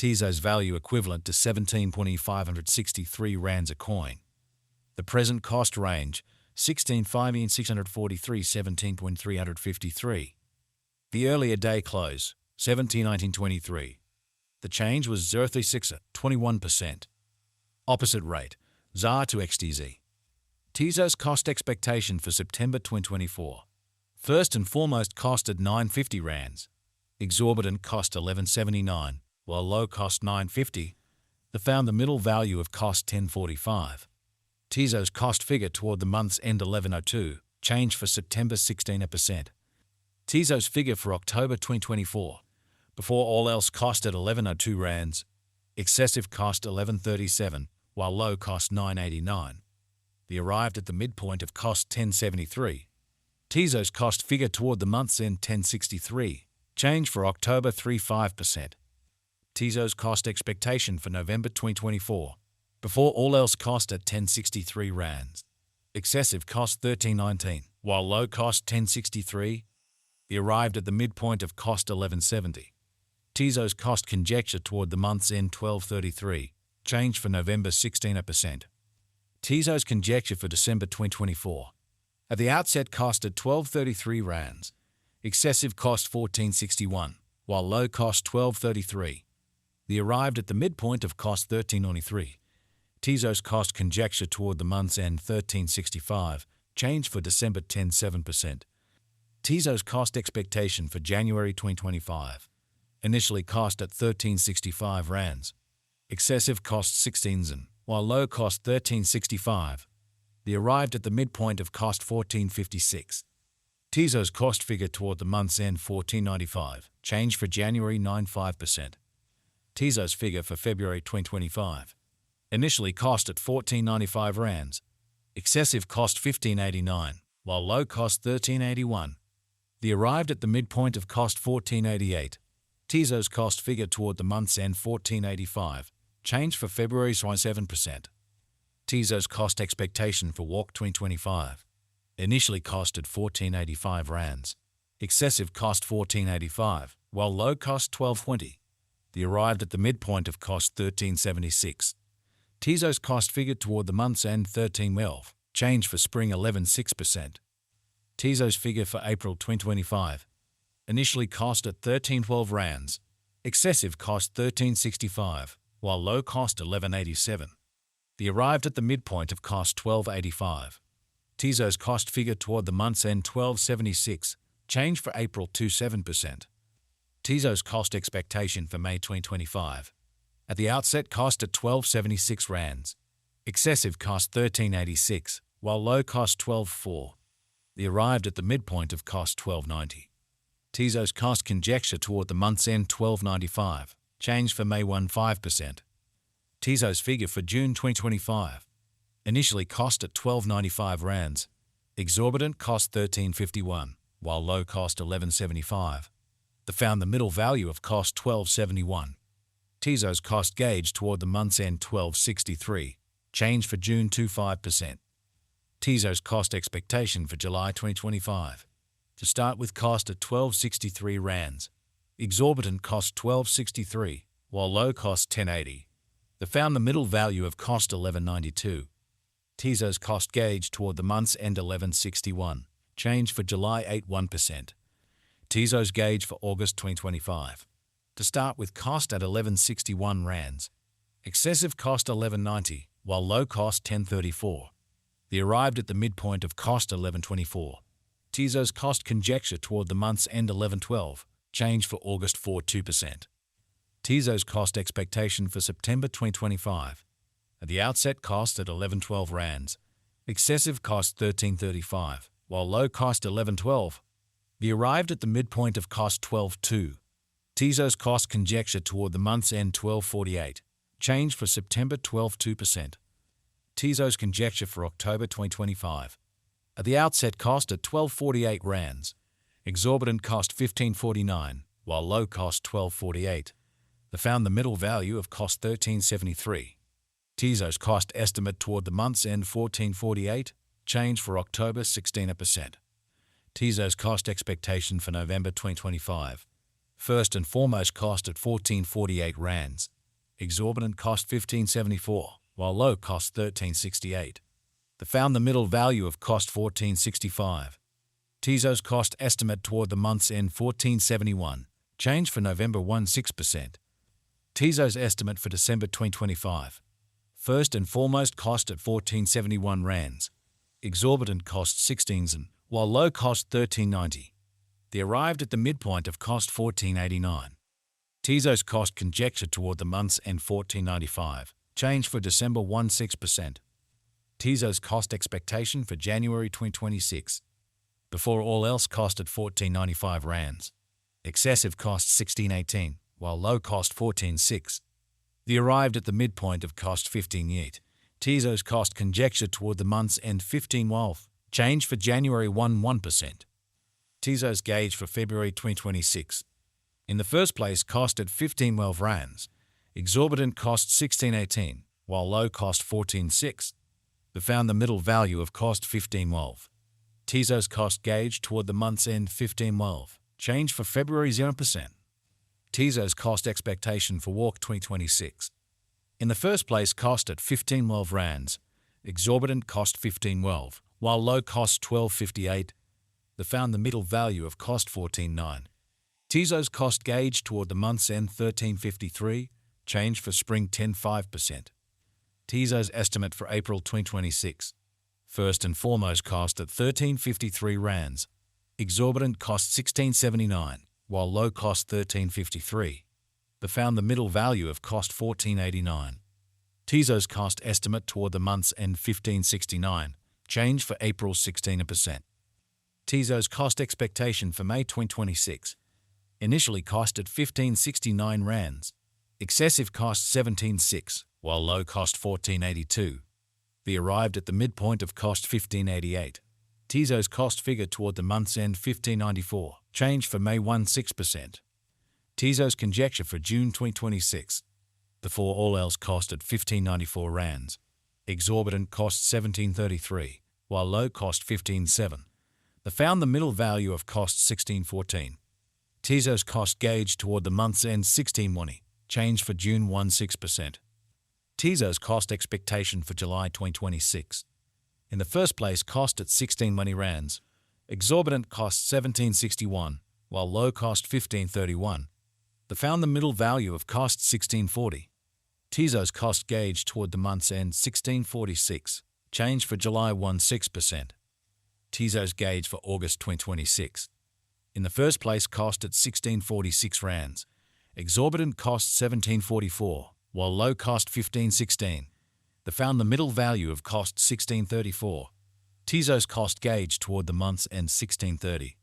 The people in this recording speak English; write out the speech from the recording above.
Tezos value equivalent to 17.563 rands a coin. The present cost range, 16,643 17.353. The earlier day close, 17/19/23. The change was 0.36, 21%. Opposite rate, ZAR to XTZ. Tezos cost expectation for September 2024. First and foremost, cost at 950 rands. Exorbitant cost 1179, while low cost 950. They found the middle value of cost 1045. Tezos cost figure toward the month's end 1102, change for September 16%. Tezos figure for October 2024. Before all else, cost at 1102 rands. Excessive cost 1137, while low cost 989. They arrived at the midpoint of cost 1073. Tezos cost figure toward the month's end 1063, change for October 35%. Tezos cost expectation for November 2024. Before all else, cost at 1063 rands. Excessive cost 1319, while low cost 1063. They arrived at the midpoint of cost 1170. Tezos cost conjecture toward the month's end 1233, change for November 16%. Tezos conjecture for December 2024. At the outset, cost at 1233 rands. Excessive cost 1461, while low cost 1233. They arrived at the midpoint of cost 1393. Tezos cost conjecture toward the month's end 1365, change for December 10.7%. Tezos cost expectation for January 2025. Initially cost at 1365 rands. Excessive cost 16 zin, while low cost 1365. They arrived at the midpoint of cost 1456. Tezos cost figure toward the month's end 1495, change for January 9.5%. Tezos figure for February 2025. Initially cost at 1495 rands. Excessive cost 1589, while low cost 1381. They arrived at the midpoint of cost 1488. Tezos cost figure toward the month's end 1485, change for February 7%. Tezos cost expectation for WARC 2025. Initially cost at 1485 rands. Excessive cost 1485, while low cost 1220. They arrived at the midpoint of cost 1376. Tezos cost figure toward the month's end 1312, change for spring 11.6%. Tezos figure for April 2025. Initially cost at 1312 rands. Excessive cost 1365, while low cost 1187. They arrived at the midpoint of cost 1285. Tezos cost figure toward the month's end 1276, change for April 27%. Tezos cost expectation for May 2025. At the outset, cost at 1276 rands. Excessive cost 1386, while low cost 12.4. They arrived at the midpoint of cost 1290. Tezos cost conjecture toward the month's end 1295, change for May 15%. Tezos figure for June 2025. Initially cost at 1295 rands. Exorbitant cost 1351, while low cost 1175. They found the middle value of cost 1271. Tezos cost gauge toward the month's end 1263, change for June 25%. Tezos cost expectation for July 2025. To start with, cost at 1263 rands. Exorbitant cost 1263, while low cost 1080. They found the middle value of cost 1192. Tezos cost gauge toward the month's end 1161, change for July 81%. Tezos gauge for August 2025. To start with, cost at 1161 rands. Excessive cost 1190, while low cost 1034. They arrived at the midpoint of cost 1124. Tezos cost conjecture toward the month's end 1112, change for August 42%. Tezos cost expectation for September 2025. At the outset, cost at 1112 rands. Excessive cost 1335, while low cost 1112. They arrived at the midpoint of cost 12.2. Tezos cost conjecture toward the month's end 1248, change for September 12.2%. Tezos conjecture for October 2025. At the outset, cost at 1248 rands. Exorbitant cost 1549, while low cost 1248. They found the middle value of cost 1373. Tezos cost estimate toward the month's end 1448, change for October 16%. Tezos cost expectation for November 2025. First and foremost cost at 1448 rands. Exorbitant cost 1574, while low cost 1368. They found the middle value of cost 1465. Tezos cost estimate toward the month's end 1471. Change for November 16%. Tezos estimate for December 2025. First and foremost cost at 1471 rands. Exorbitant cost 16 zn, while low cost 1390. They arrived at the midpoint of cost 1489. Tezos cost conjecture toward the month's end 1495. Change for December 16%. Tezos cost expectation for January 2026. Before all else cost at 1495 rands. Excessive cost 1618, while low cost 146. They arrived at the midpoint of cost 15.8. Tezos cost conjecture toward the month's end 15.12. Change for January 1%. Tezos gauge for February 2026. In the first place, cost at 15.12 rands. Exorbitant cost 1618, while low cost 14.6. They found the middle value of cost 15.12. Tezos cost gauge toward the month's end 15.12. Change for February 0%. Tezos cost expectation for Walk 2026. In the first place, cost at 15.12 rands. Exorbitant cost 15.12, while low cost 12.58. They found the middle value of cost 14.9. Tezos cost gauge toward the month's end 13.53, change for spring 10.5%. Tezos estimate for April 2026. First and foremost cost at 13.53 rands. Exorbitant cost 16.79, while low cost 13.53. They found the middle value of cost 14.89. Tezos cost estimate toward the month's end 15.69, change for April 16%. Tezos cost expectation for May 2026. Initially cost at 15.69 rands. Excessive cost 17.6, while low cost 14.82. They arrived at the midpoint of cost 15.88. Tezos cost figure toward the month's end 15.94, change for May 16%. Tezos conjecture for June 2026. Before all else cost at 15.94 rands. Exorbitant cost 17.33, while low cost 15.7. They found the middle value of cost 16.14. Tezos cost gauge toward the month's end 16.20, change for June 16%. Tezos cost expectation for July 2026. In the first place, cost at 16 rands. Exorbitant cost 17.61, while low cost 15.31. They found the middle value of cost 16.40. Tezos cost gauge toward the month's end 16.46, change for July 16%. Tezos gauge for August 2026. In the first place, cost at 16.46 rands. Exorbitant cost 17.44, while low cost 15.16. They found the middle value of cost 16.34. Tezos cost gauge toward the month's end 16.30.